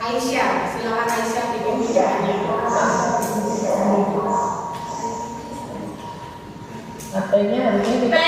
Aisyah, silakan Aisyah dipimpin doanya. Artinya harusnya kita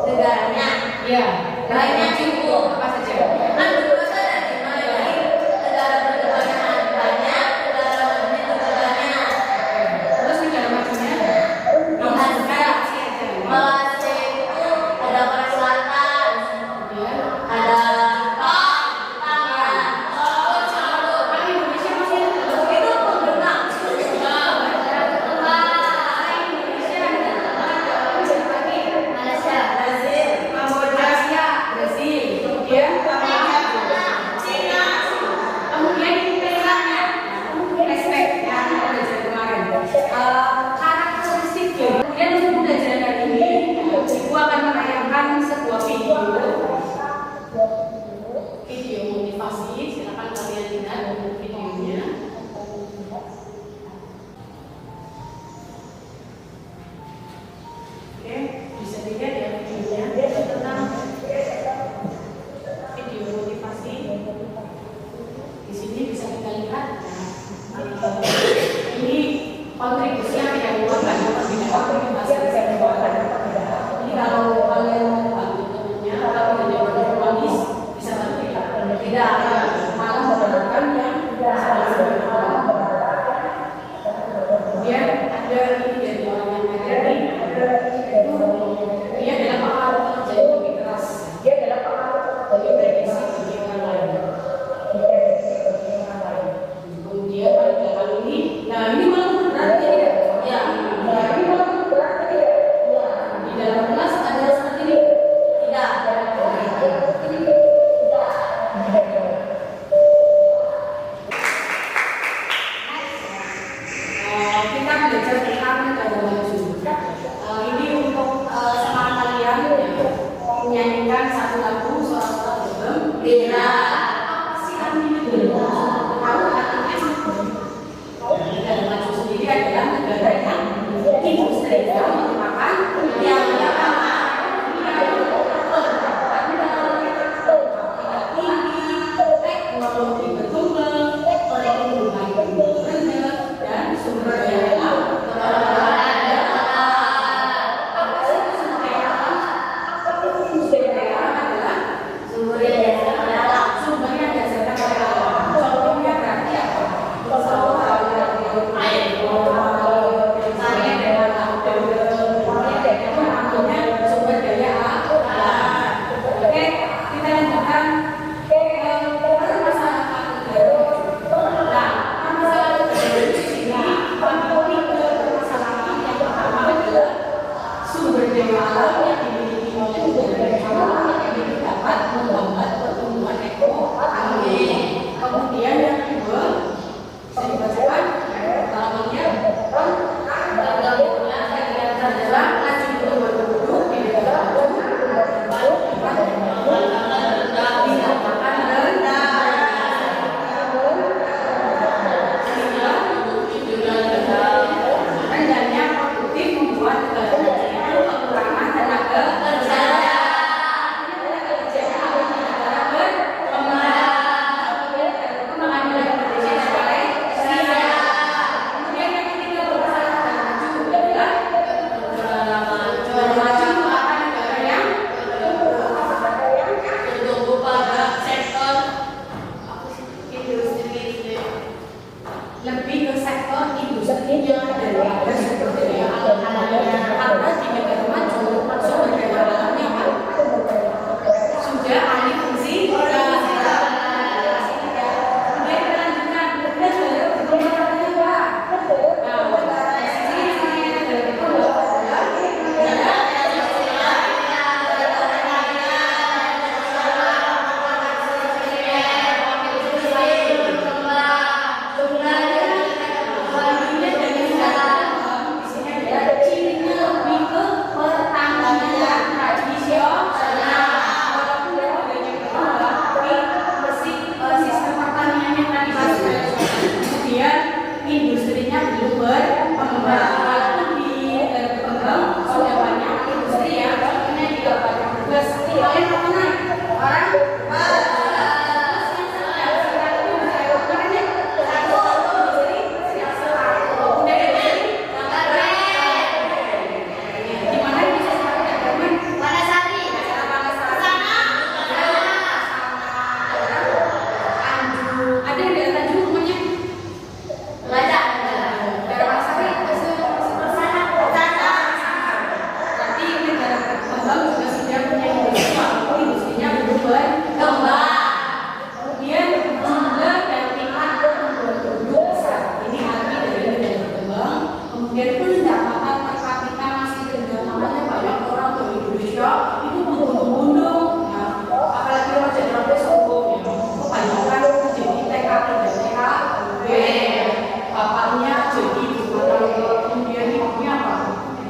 negaranya, ya, negaranya cukup apa saja? Negara berkebanyakan banyak, negara negaranya. Terus negara majunya? Malaysia itu ada Korea Selatan, ada Indonesia masih itu berenang. Video motivasi, silakan kalian lihat videonya. Oke, bisa dilihat ya videonya tentang video motivasi. Di sini bisa kita lihat. Ini kontribusi yang tidak luar banyak kontribusi bisa dibuat. Jadi kalau kalian bantu temennya, kalau tidak berpolis bisa bantu ya. Tidak malah memperlukan yang kemudian ada ini dari orang yang materi itu dia adalah pengaruh kerja yang lebih keras. Dia adalah pengaruh dari prediksi bagi orang lain. Kemudian pada dalam ini, nah ini malah berat tidak? Ya, nah ini malah berat tidak? Ya, di dalam kelas ada seperti ini. Tidak. Kita belajar tentang negara maju. Ini untuk semangat kalian menyanyikan satu lagu suara-suara bendera. Apa sih artinya bendera? Tahu artinya? Negara maju sendiri adalah negara yang industrial merupakan yang teknologi berkembang, pertumbuhan rendah, dan sumber daya alam. Apa sih itu sumber daya alam? Sumber daya alam adalah sumber daya alam. Sumber yang dasarkan pada alam. Contohnya berarti apa? Air, saya dan laut, sumber daya alam. Oke, kita lanjutkan. Sumber daya alam yang dimiliki oleh negara yang dapat membuat pertumbuhan ekonomi. Kemudian yang kedua, saya dibacakan halamannya adalah laju pertumbuhan penduduk di negara berkembang juga sudah punya industri, walaupun industrinya belum berkembang. Kemudian jumlah dan tingkat penduduk saat ini arti dari negara berkembang. Kemudian pendapatan per kapita masih rendah, makanya banyak orang di Indonesia itu berbondong-bondong, ya. Apalagi orang jadi orang sombong, ya. Kebanyakan jadi TKP dan TKB, bapaknya jadi kemudian ibunya apa?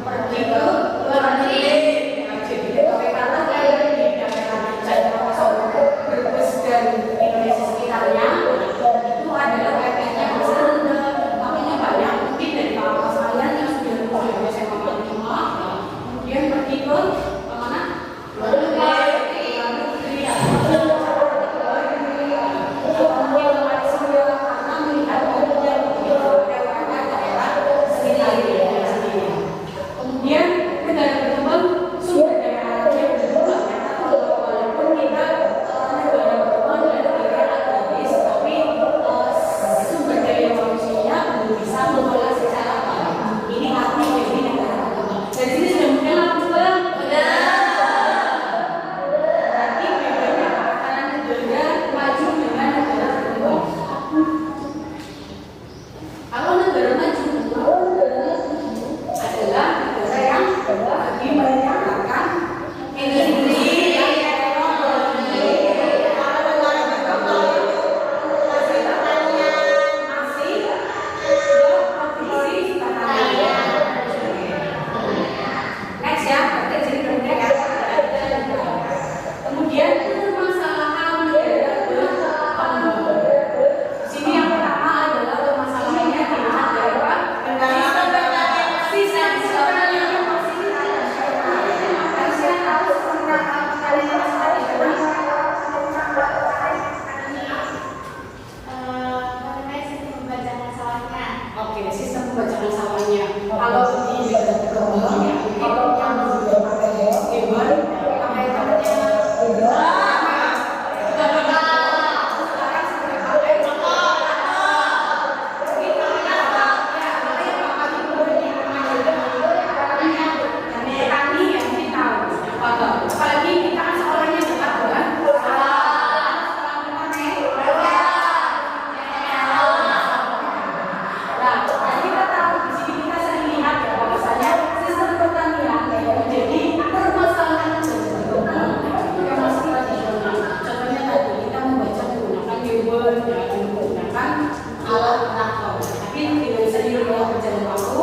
Pergi ke luar negeri, ya. Jadi TKP karena dia di daerah Brebes dan Indonesia sekitarnya itu adalah efeknya masih rendah, makanya banyak mungkin dari kawan kalian yang sudah lulus SMA 5 kemudian pergi ke mana? Luar negeri, ya. Karena melihat daerah sendiri. Kemudian negara berkembang sumber daya alamnya berkembang, walaupun kita negara berkembang dan negara agraris, tapi sumber daya manusianya belum bisa mengolah secara baik. Ini arti dari negara berkembang. Dari sini sudah mudah langsung berarti bedanya antara negara maju dengan negara berkembang. Kalau negara maju adalah negara yang lagi menyatakan industri yang teknologi. Kalau negara berkembang masih pertanian, masih produksi pertanian. Next ya, berarti jadi kemudian ya. Kemudian permasalahan negara berkembang. Sini yang pertama adalah permasalahannya di negara sistem pertanian masih harusnya harus Oke, sistem pembacaan sawahnya. Kalau di negara berkembang ya, kalau yang pakai hewan, pakai apalagi kita kan sekolahnya dekat kan? Nah, kita tahu di sini kita sering lihat ya bahwasanya sistem pertanian menjadi permasalahan yang masih tradisional. Contohnya tadi kita membaca menggunakan hewan, ya, menggunakan alat traktor. Tapi tidak bisa diubah berjalan waktu.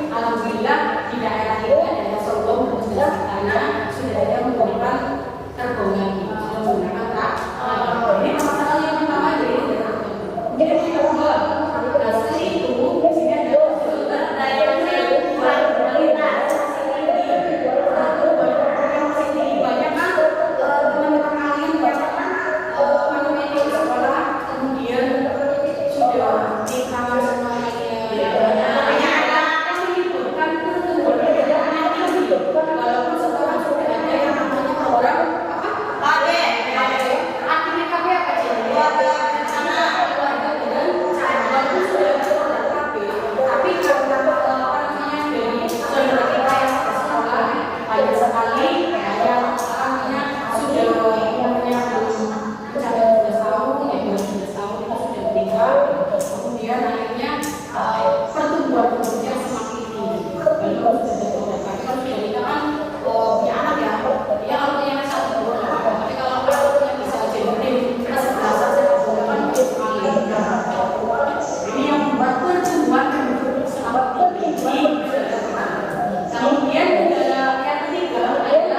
Alhamdulillah di daerah kita daerah Sorghum dan sekitarnya sudah ada menggunakan terbongan, sudah menggunakan traktor. Ini masalah yang pertama dari negara berkembang. Kemudian yang kedua, selain itu di sini ada sumber daya yang berkualitas masih tinggi. Banyak kan teman-teman kalian yang menemani di sekolah, kemudian sudah di kamar semuanya. Yang menyebutkan pertumbuhan ekonominya tinggi, walaupun sekarang sudah ada yang namanya program artinya KB apa sih? Keluarga dengan walaupun sudah ada program KB, tapi karena dari saudara kita yang sekolah banyak sekali yang artinya sudah umurnya belum mencapai 12 tahun, ya 12 tahun itu sudah menikah, kemudian akhirnya pertumbuhan penduduknya semakin tinggi. Walaupun sudah ada program KB, kalau sudah nikah kan punya anak ya, dia kalau punya anak 1 2 tapi kalau anaknya bisa jadi plus 11 saja kan sekali. Ini yang membuat pertumbuhan penduduk semakin tinggi. Kemudian negara yang ketiga adalah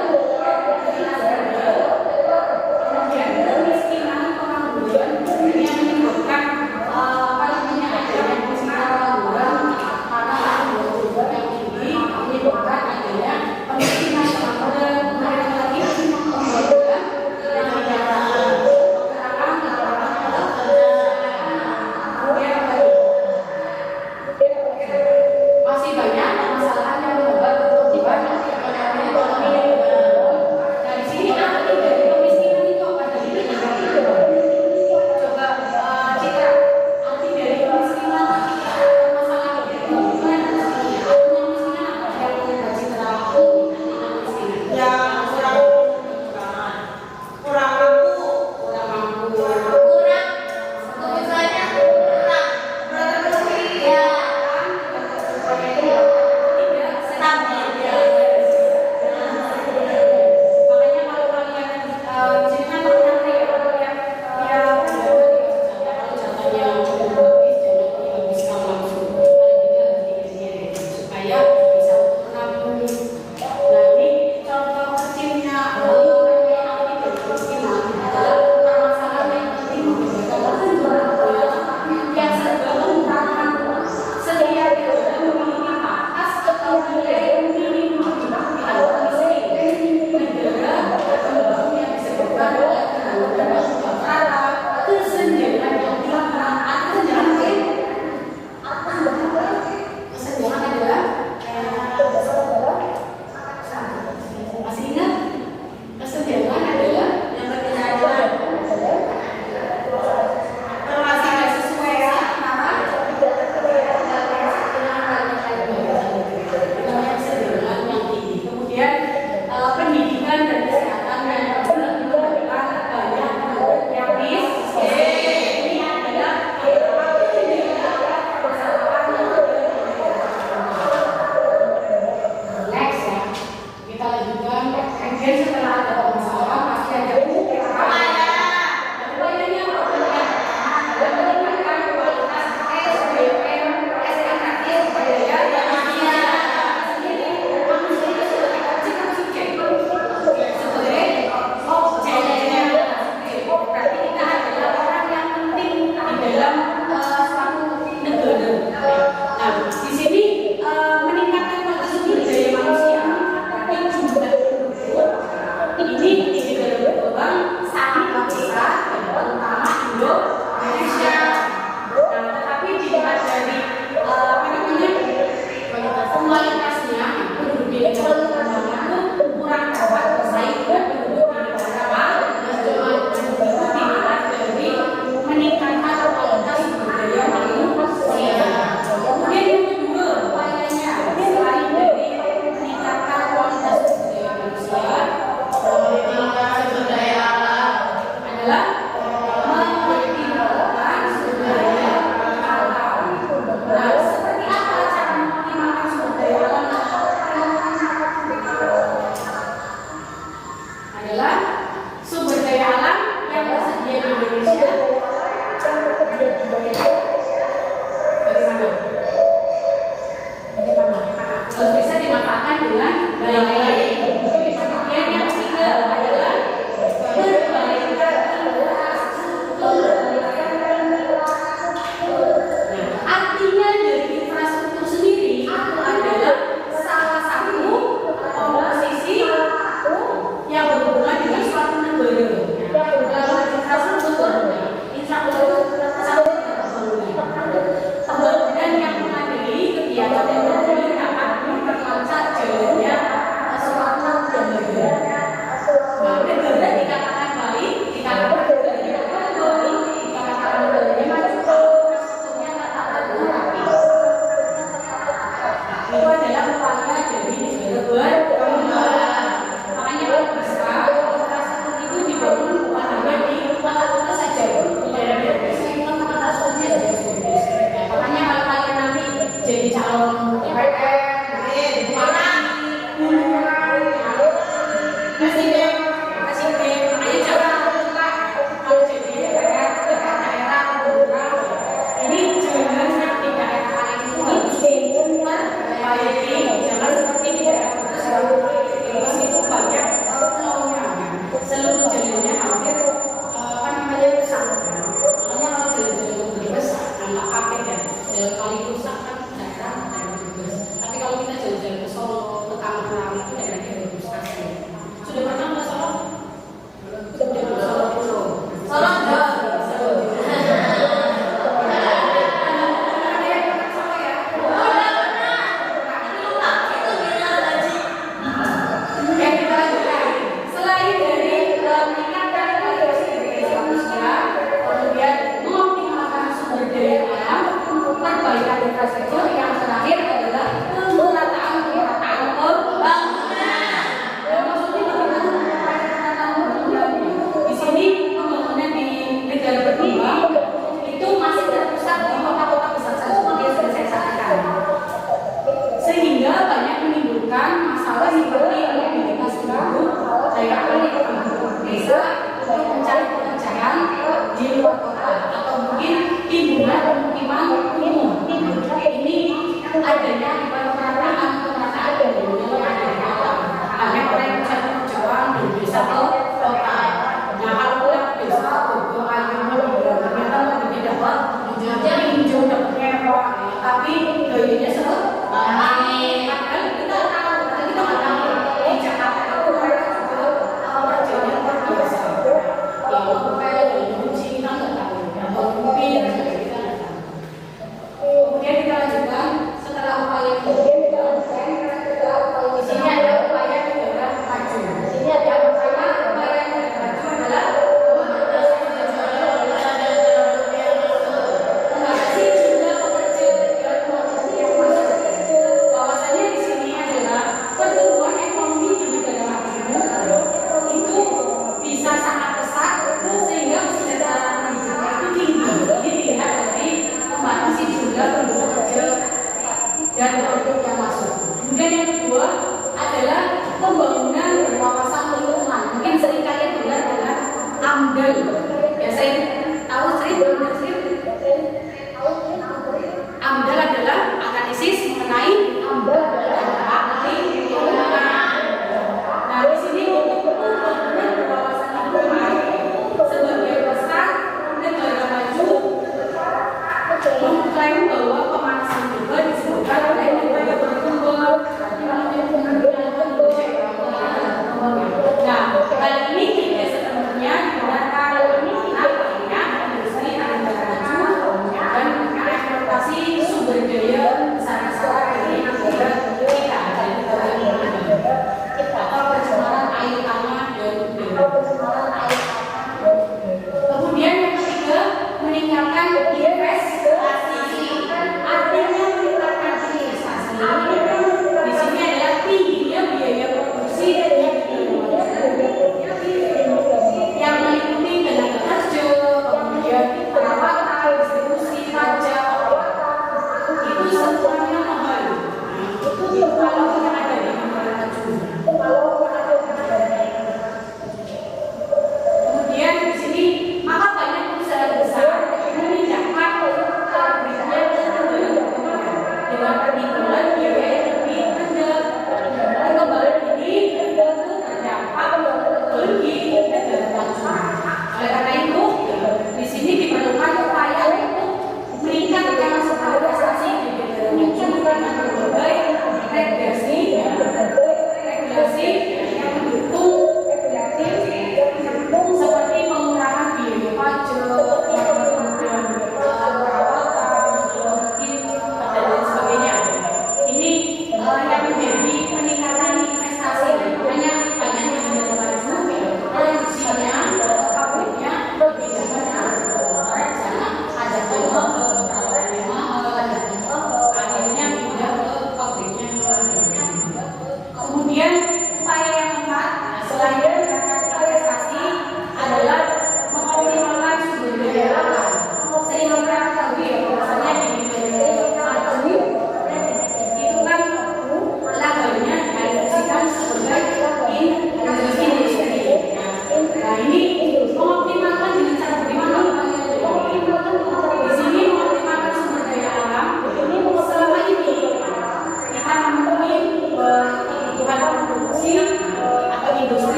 kemudian setelah ada permasalahan pasti ada upayanya apa ya? Ada meningkatkan kualitas SDM, SDM supaya ya manusia itu sebagai objek subjek sebagai objeknya. Berarti kita adalah orang yang penting di dalam suatu negara. Nah, di sini meningkatkan kualitas sumber daya manusia yang jumlah ini di negara berkembang sangat besar, terutama Indonesia. Nah, tetapi dilihat dari kualitasnya penduduk di negara berkembang itu kurang dapat bersaing dengan penduduk di negara maju. Dilihat dari meningkatkan kualitas sumber daya manusia. Kemudian yang kedua upayanya selain dari meningkatkan kualitas sumber daya manusia, sumber daya alam adalah mengoptimalkan sumber daya alam. Nah, seperti apa cara mengoptimalkan sumber daya alam? Adalah sumber daya alam yang tersedia di Indonesia. Harus bisa dimanfaatkan dengan baik-baik. Kemudian yang ketiga adalah perbaikan infrastruktur. Nah, artinya dari infrastruktur sendiri itu adalah salah satu komposisi yang berhubungan dengan suatu negara. Kalau infrastruktur pembangunan yang mengadili kegiatan ekonomi akan memperlancar jalannya suatu negara. Nah, negara dikatakan baik, dikatakan negaranya berkembang, dikatakan negaranya maju kalau infrastrukturnya katakan rapi. Itu adalah upaya dari negara berkembang. Makanya kalau bisa infrastruktur itu dibangun bukan hanya di kota-kota saja, di daerah-daerah desa yang infrastrukturnya sudah bagus. Makanya kalau kalian nanti jadi calon DPR, presiden, ayo jangan lupa kalau jadi DPR ke daerah rural. Ini jangan seperti daerah kalian itu harus diperbaiki, jangan seperti di daerah terus itu banyak pulau-nya, seluruh jalannya hampir rusak. Makanya kalau jalan-jalan berbes agak kaget ya, jalan kali rusak kan daerah berbes. Tapi kalau kita jalan-jalan ke Solo, ke Tangerang itu daerahnya bagus asli. Sudah pernah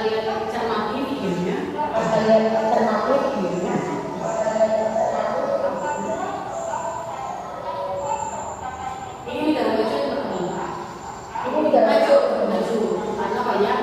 kalian cermati videonya, kalian cermati videonya. ini negara maju atau berkembang? Ini negara Maju, maju, karena banyak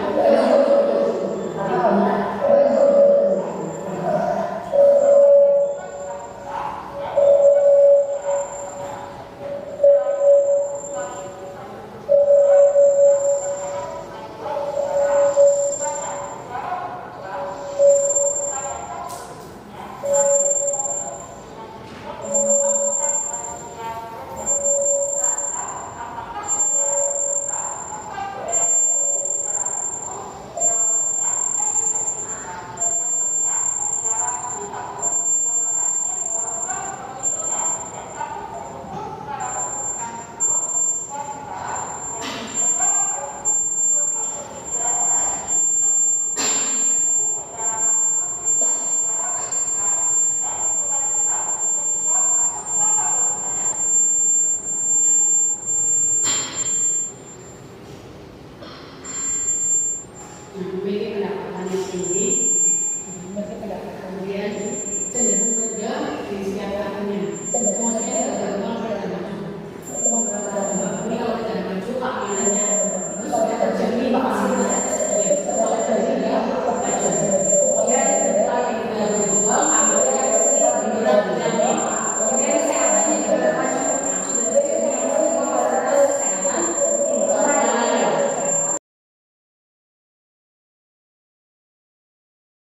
memiliki pendapatan yang tinggi, kemudian cenderung kerja disiapkan